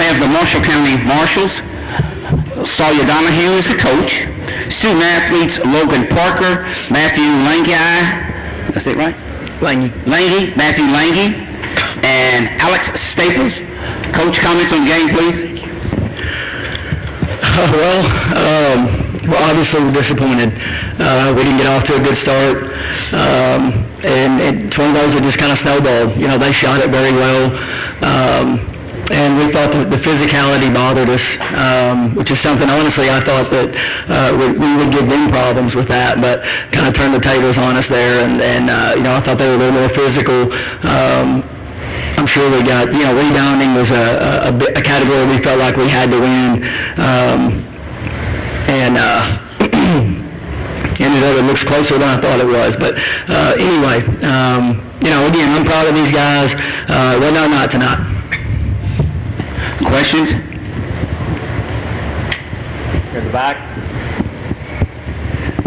have the Marshall County Marshals. Sawyer Donahue is the coach. Student athletes Logan Parker, Matthew Lange, that's it right? Lange, Matthew Lange, and Alex Staples. Coach, comments on the game, please. Well, obviously we're disappointed. We didn't get off to a good start, and it's one of those that just kind of snowballed. You know, they shot it very well, and we thought that the physicality bothered us, which is something, honestly, I thought that we would give them problems with that, but kind of turned the tables on us there, and you know, I thought they were a little more physical. I'm sure we got, you know, rebounding was a category we felt like we had to win, and ended up it looks closer than I thought it was. But anyway, you know, again, I'm proud of these guys. Well, no, not tonight. Questions? Here in the back.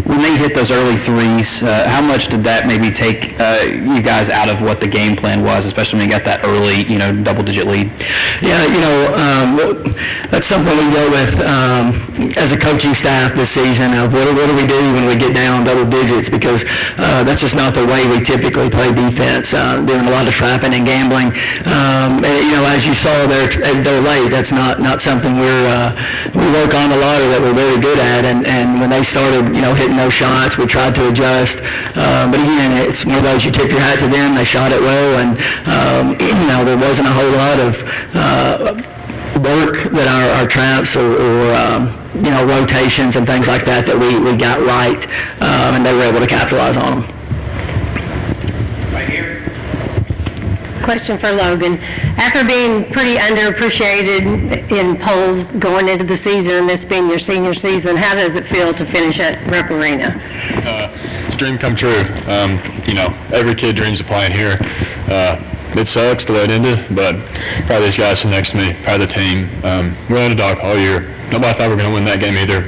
When they hit those early threes, how much did that maybe take you guys out of what the game plan was, especially when you got that early, you know, double-digit lead? Yeah, you know, that's something we dealt with as a coaching staff this season. Of what do we do when we get down double digits? Because that's just not the way we typically play defense. Doing a lot of trapping and gambling. And, you know, as you saw, they're late. That's not something we work on a lot, or that we're very good at. And when they started, you know, hitting those shots, we tried to adjust. But again, it's one of those, you tip your hat to them. They shot it well, and you know, there wasn't a whole lot of work that our traps or you know, rotations and things like that we got right, and they were able to capitalize on them. Right here. Question for Logan. After being pretty underappreciated in polls going into the season, and this being your senior season, how does it feel to finish at Rupp Arena? It's a dream come true. You know, every kid dreams of playing here. It sucks the way it ended, but proud of these guys sitting next to me, proud of the team. We're underdog all year. Nobody thought we were going to win that game either,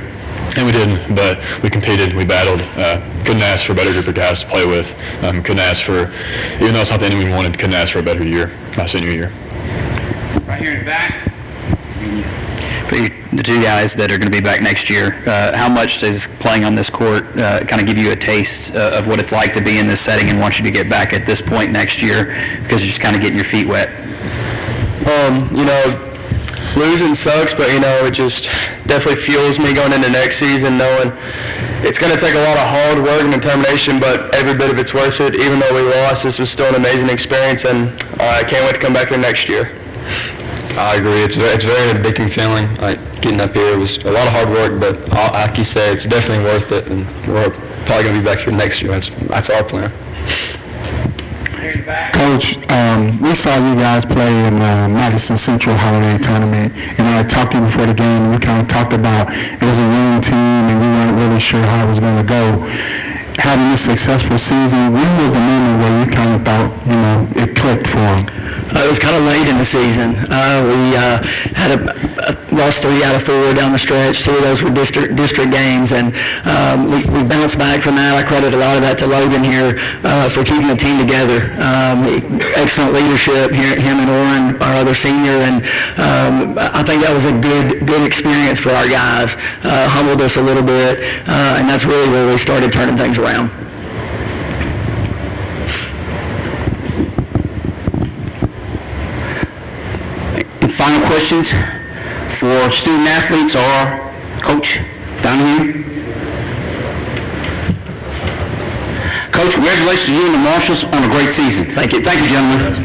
and we didn't, but we competed, we battled. Couldn't ask for a better group of guys to play with. Couldn't ask for, even though it's not the ending we wanted, couldn't ask for a better year, my senior year. Right here in the back. For the two guys that are going to be back next year, how much does playing on this court kind of give you a taste of what it's like to be in this setting, and want you to get back at this point next year, because you're just kind of getting your feet wet? You know, losing sucks, but you know, it just definitely fuels me going into next season, knowing it's going to take a lot of hard work and determination, but every bit of it's worth it. Even though we lost, this was still an amazing experience, and I can't wait to come back here next year. I agree. It's a very addicting feeling. Like, getting up here was a lot of hard work, but like you said, it's definitely worth it, and we're probably going to be back here next year. That's our plan. Coach, we saw you guys play in Madison Central Holiday Tournament, and I talked to you before the game, and you kind of talked about it was a young team, and you weren't really sure how it was going to go. Having a successful season, when was the moment where you kind of thought, you know, it clicked for them? It was kind of late in the season. We had lost 3 out of 4 down the stretch. 2 of those were district games, and we bounced back from that. I credit a lot of that to Logan here for keeping the team together. Excellent leadership here, him and Oren, our other senior, and I think that was a good experience for our guys. Humbled us a little bit, and that's really where we started turning things around. Final questions for student athletes or Coach Donahue? Coach, congratulations to you and the Marshals on a great season. Thank you. Thank you, gentlemen.